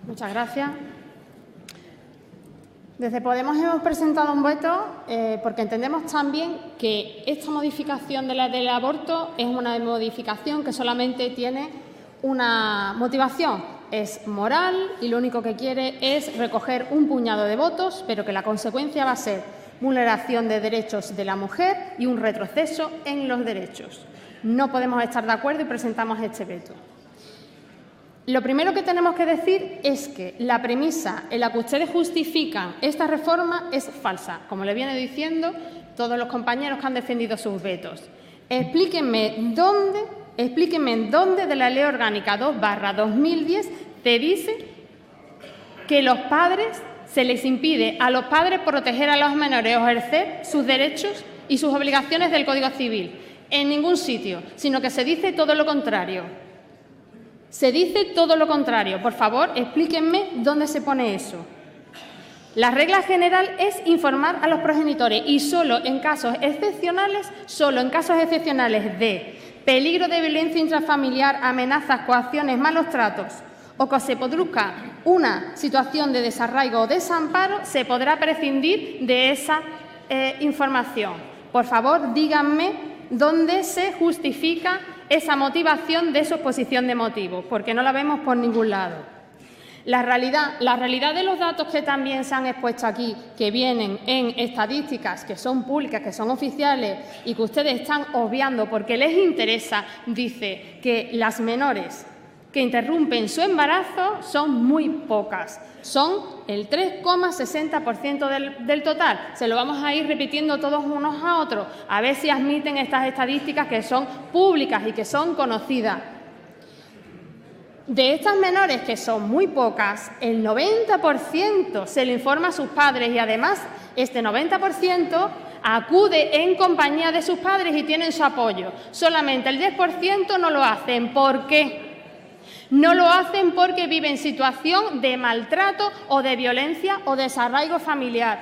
Muchas gracias. Desde Podemos hemos presentado un veto porque entendemos también que esta modificación de la del aborto es una modificación que solamente tiene una motivación, es moral y lo único que quiere es recoger un puñado de votos, pero que la consecuencia va a ser vulneración de derechos de la mujer y un retroceso en los derechos. No podemos estar de acuerdo y presentamos este veto. Lo primero que tenemos que decir es que la premisa en la que ustedes justifican esta reforma es falsa, como le viene diciendo todos los compañeros que han defendido sus vetos. Explíquenme dónde de la Ley Orgánica 2/2010 te dice que los padres se les impide a los padres proteger a los menores o ejercer sus derechos y sus obligaciones del Código Civil. En ningún sitio, sino que se dice todo lo contrario. Se dice todo lo contrario. Por favor, explíquenme dónde se pone eso. La regla general es informar a los progenitores y solo en casos excepcionales de peligro de violencia intrafamiliar, amenazas, coacciones, malos tratos o que se produzca una situación de desarraigo o desamparo, se podrá prescindir de esa información. Por favor, díganme dónde se justifica esa motivación de su exposición de motivos, porque no la vemos por ningún lado. La realidad de los datos que también se han expuesto aquí, que vienen en estadísticas que son públicas, que son oficiales y que ustedes están obviando porque les interesa, dice que las menores que interrumpen su embarazo son muy pocas, son el 3,60% del total. Se lo vamos a ir repitiendo todos unos a otros, a ver si admiten estas estadísticas que son públicas y que son conocidas. De estas menores, que son muy pocas, el 90% se le informa a sus padres y además este 90% acude en compañía de sus padres y tienen su apoyo. Solamente el 10% no lo hacen. ¿Por qué? No lo hacen porque viven en situación de maltrato o de violencia o desarraigo familiar.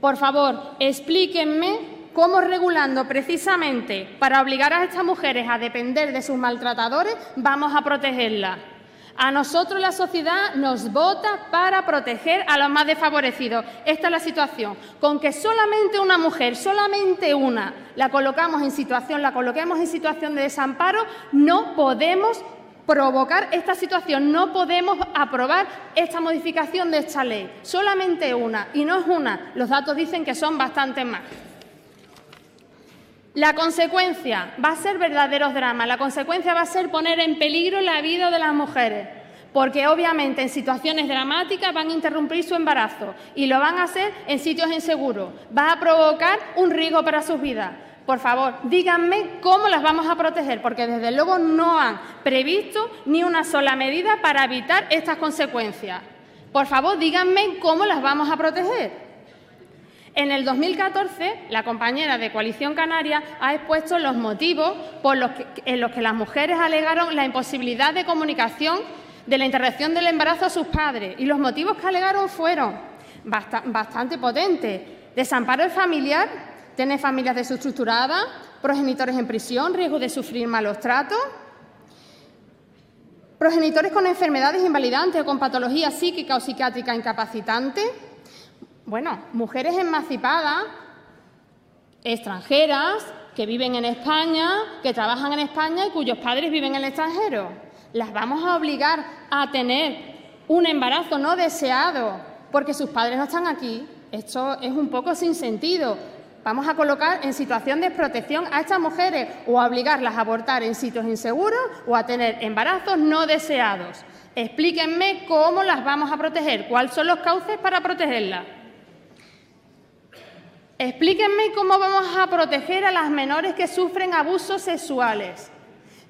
Por favor, explíquenme cómo regulando precisamente para obligar a estas mujeres a depender de sus maltratadores vamos a protegerlas. A nosotros la sociedad nos vota para proteger a los más desfavorecidos. Esta es la situación. Con que solamente una mujer, solamente una, la coloquemos en situación de desamparo, no podemos provocar esta situación, no podemos aprobar esta modificación de esta ley. Solamente una, y no es una, los datos dicen que son bastantes más. La consecuencia va a ser verdaderos dramas, la consecuencia va a ser poner en peligro la vida de las mujeres, porque obviamente en situaciones dramáticas van a interrumpir su embarazo y lo van a hacer en sitios inseguros, va a provocar un riesgo para sus vidas. Por favor, díganme cómo las vamos a proteger, porque desde luego no han previsto ni una sola medida para evitar estas consecuencias. Por favor, díganme cómo las vamos a proteger. En el 2014, la compañera de Coalición Canaria ha expuesto los motivos en los que las mujeres alegaron la imposibilidad de comunicación de la interrupción del embarazo a sus padres. Y los motivos que alegaron fueron bastante potentes. Desamparo familiar, tener familias desestructuradas, progenitores en prisión, riesgo de sufrir malos tratos, progenitores con enfermedades invalidantes o con patologías psíquicas o psiquiátricas incapacitantes. Bueno, mujeres emancipadas, extranjeras, que viven en España, que trabajan en España y cuyos padres viven en el extranjero. ¿Las vamos a obligar a tener un embarazo no deseado porque sus padres no están aquí? Esto es un poco sin sentido. Vamos a colocar en situación de desprotección a estas mujeres o a obligarlas a abortar en sitios inseguros o a tener embarazos no deseados. Explíquenme cómo las vamos a proteger, cuáles son los cauces para protegerlas. Explíquenme cómo vamos a proteger a las menores que sufren abusos sexuales.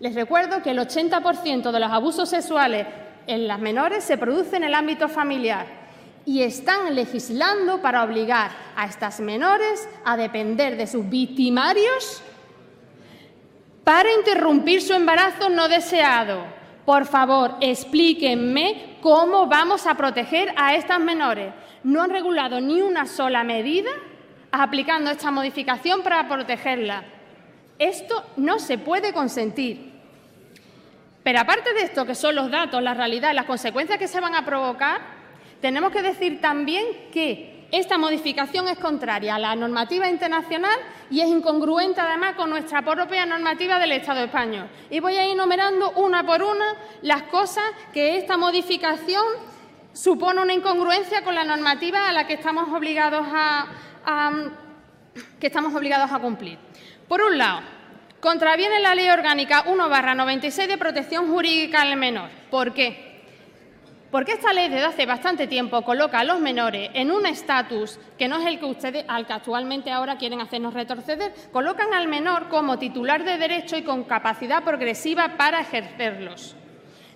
Les recuerdo que el 80% de los abusos sexuales en las menores se produce en el ámbito familiar. Y están legislando para obligar a estas menores a depender de sus victimarios para interrumpir su embarazo no deseado. Por favor, explíquenme cómo vamos a proteger a estas menores. No han regulado ni una sola medida aplicando esta modificación para protegerlas. Esto no se puede consentir. Pero aparte de esto, que son los datos, la realidad y las consecuencias que se van a provocar, tenemos que decir también que esta modificación es contraria a la normativa internacional y es incongruente además con nuestra propia normativa del Estado español. Y voy a ir enumerando una por una las cosas que esta modificación supone una incongruencia con la normativa a la que estamos obligados a cumplir. Por un lado, contraviene la Ley Orgánica 1/96 de protección jurídica al menor. ¿Por qué? Porque esta ley desde hace bastante tiempo coloca a los menores en un estatus que no es el que ustedes, al que actualmente ahora quieren hacernos retroceder. Colocan al menor como titular de derecho y con capacidad progresiva para ejercerlos.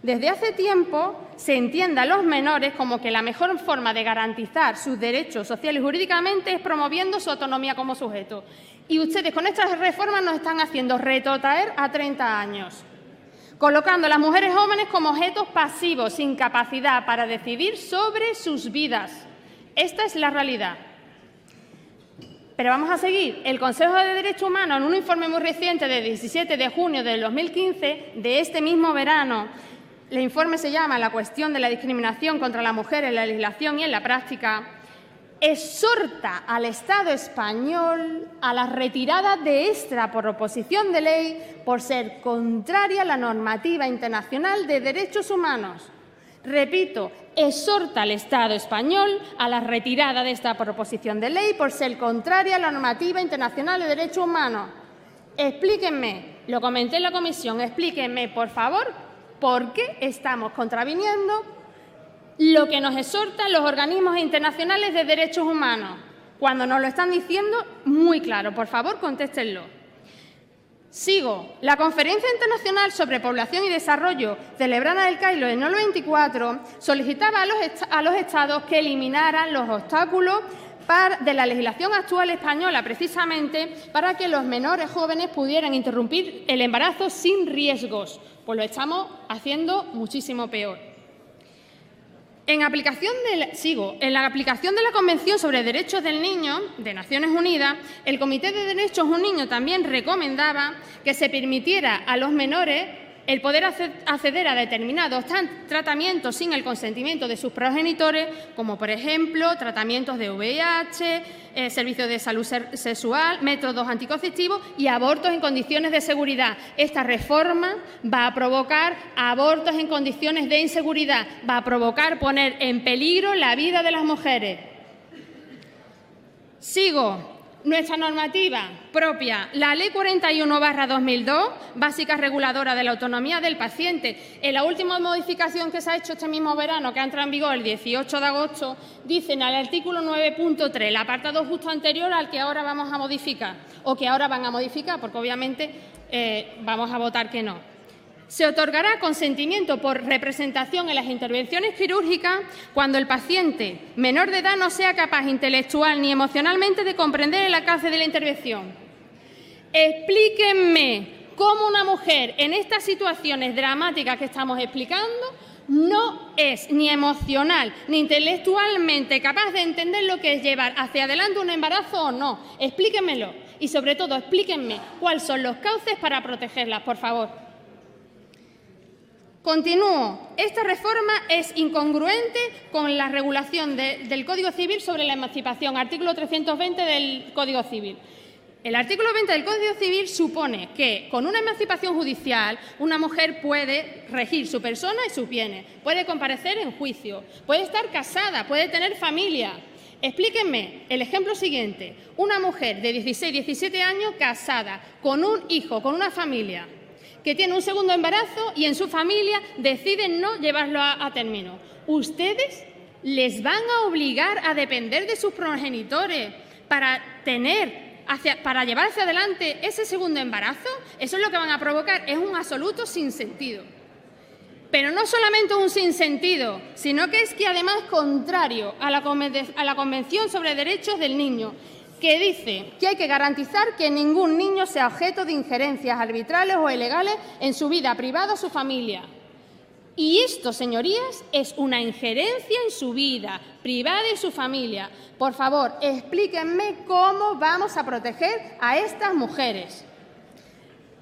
Desde hace tiempo se entiende a los menores como que la mejor forma de garantizar sus derechos sociales y jurídicamente es promoviendo su autonomía como sujeto. Y ustedes con estas reformas nos están haciendo retrotraer a 30 años. Colocando a las mujeres jóvenes como objetos pasivos, sin capacidad para decidir sobre sus vidas. Esta es la realidad. Pero vamos a seguir. El Consejo de Derechos Humanos, en un informe muy reciente de 17 de junio del 2015, de este mismo verano, el informe se llama La cuestión de la discriminación contra la mujer en la legislación y en la práctica, exhorta al Estado español a la retirada de esta proposición de ley por ser contraria a la normativa internacional de derechos humanos. Repito, exhorta al Estado español a la retirada de esta proposición de ley por ser contraria a la normativa internacional de derechos humanos. Explíquenme, lo comenté en la comisión, explíquenme, por favor, por qué estamos contraviniendo lo que nos exhortan los organismos internacionales de derechos humanos, cuando nos lo están diciendo muy claro. Por favor, contéstenlo. Sigo. La Conferencia Internacional sobre Población y Desarrollo, celebrada en El Cairo en el 94, solicitaba a los Estados que eliminaran los obstáculos de la legislación actual española, precisamente para que los menores jóvenes pudieran interrumpir el embarazo sin riesgos. Pues lo estamos haciendo muchísimo peor. En la aplicación de la Convención sobre Derechos del Niño de Naciones Unidas, el Comité de Derechos de un Niño también recomendaba que se permitiera a los menores el poder acceder a determinados tratamientos sin el consentimiento de sus progenitores, como por ejemplo tratamientos de VIH, servicios de salud sexual, métodos anticonceptivos y abortos en condiciones de seguridad. Esta reforma va a provocar abortos en condiciones de inseguridad, va a provocar poner en peligro la vida de las mujeres. Sigo. Nuestra normativa propia, la Ley 41/2002, básica reguladora de la autonomía del paciente. En la última modificación que se ha hecho este mismo verano, que ha entrado en vigor el 18 de agosto, dice en el artículo 9.3, el apartado justo anterior al que ahora vamos a modificar, o que ahora van a modificar, porque obviamente vamos a votar que no. Se otorgará consentimiento por representación en las intervenciones quirúrgicas cuando el paciente menor de edad no sea capaz intelectual ni emocionalmente de comprender el alcance de la intervención. Explíquenme cómo una mujer en estas situaciones dramáticas que estamos explicando no es ni emocional ni intelectualmente capaz de entender lo que es llevar hacia adelante un embarazo o no. Explíquenmelo y, sobre todo, explíquenme cuáles son los cauces para protegerlas, por favor. Continúo. Esta reforma es incongruente con la regulación del Código Civil sobre la emancipación, artículo 320 del Código Civil. El artículo 20 del Código Civil supone que con una emancipación judicial una mujer puede regir su persona y sus bienes, puede comparecer en juicio, puede estar casada, puede tener familia. Explíquenme el ejemplo siguiente. Una mujer de 16, 17 años casada, con un hijo, con una familia, que tiene un segundo embarazo y en su familia deciden no llevarlo a término. ¿Ustedes les van a obligar a depender de sus progenitores para llevar hacia adelante ese segundo embarazo? Eso es lo que van a provocar. Es un absoluto sinsentido. Pero no solamente un sinsentido, sino que es que además es contrario a la Convención sobre Derechos del Niño, que dice que hay que garantizar que ningún niño sea objeto de injerencias arbitrarias o ilegales en su vida privada o su familia. Y esto, señorías, es una injerencia en su vida privada y su familia. Por favor, explíquenme cómo vamos a proteger a estas mujeres.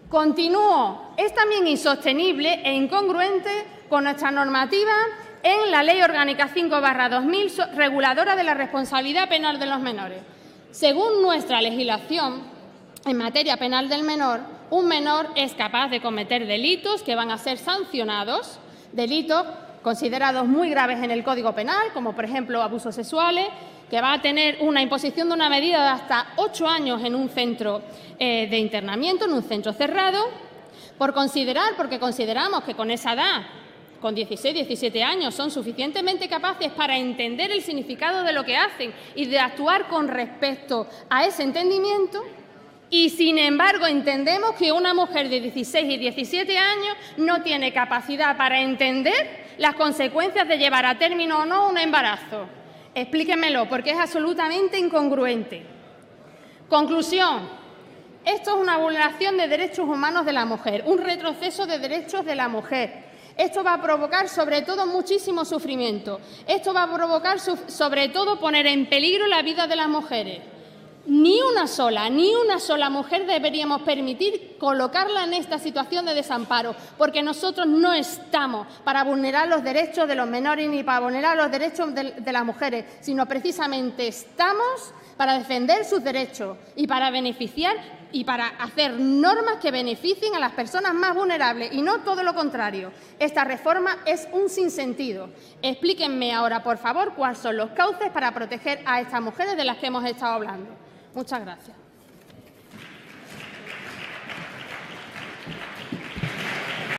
Continúo. Es también insostenible e incongruente con nuestra normativa en la Ley Orgánica 5/2000, reguladora de la responsabilidad penal de los menores. Según nuestra legislación en materia penal del menor, un menor es capaz de cometer delitos que van a ser sancionados, delitos considerados muy graves en el Código Penal, como por ejemplo abusos sexuales, que va a tener una imposición de una medida de hasta 8 años en un centro de internamiento, en un centro cerrado, porque consideramos que con esa edad, con 16, 17 años, son suficientemente capaces para entender el significado de lo que hacen y de actuar con respecto a ese entendimiento. Y, sin embargo, entendemos que una mujer de 16 y 17 años no tiene capacidad para entender las consecuencias de llevar a término o no un embarazo. Explíquenmelo, porque es absolutamente incongruente. Conclusión. Esto es una vulneración de derechos humanos de la mujer, un retroceso de derechos de la mujer. Esto va a provocar, sobre todo, muchísimo sufrimiento. Esto va a provocar, sobre todo, poner en peligro la vida de las mujeres. Ni una sola mujer deberíamos permitir colocarla en esta situación de desamparo, porque nosotros no estamos para vulnerar los derechos de los menores ni para vulnerar los derechos de las mujeres, sino precisamente estamos para defender sus derechos y para beneficiar y para hacer normas que beneficien a las personas más vulnerables y no todo lo contrario. Esta reforma es un sinsentido. Explíquenme ahora, por favor, cuáles son los cauces para proteger a estas mujeres de las que hemos estado hablando. Muchas gracias.